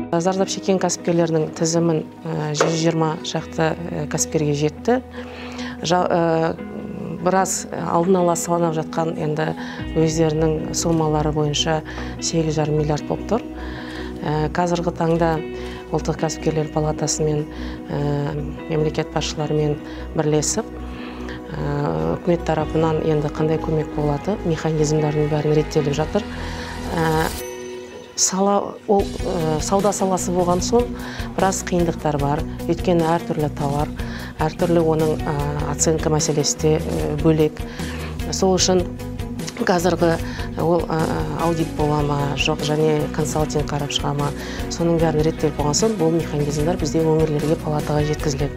Зардап шеккен кәсіпкерлердің тізімін 120 шақты кәсіпкерге жетті. Біраз алдын ала салынып жатқан енді өздерінің сомалары бойынша 8,5 миллиард болып тұр. Қазіргі таңда ұлттық кәсіпкерлер палатасымен, мемлекет басшыларымен бірлесіп, үкімет тарапынан енді қандай көмек болады, механизмдардың бәрін реттеліп жатыр. Сауда саласы болған соң біраз қиындықтар бар. Өйткені әртүрлі тауар, әртүрлі оның оценка мәселесі де бөлек. Сол үшін қазіргі ол аудит бола ма, жоқ, және консалтинг қарап шыға ма, соның бәрін реттеліп болған соң бұл механизмдар бізде өңірлерге, палатаға жеткізіледі.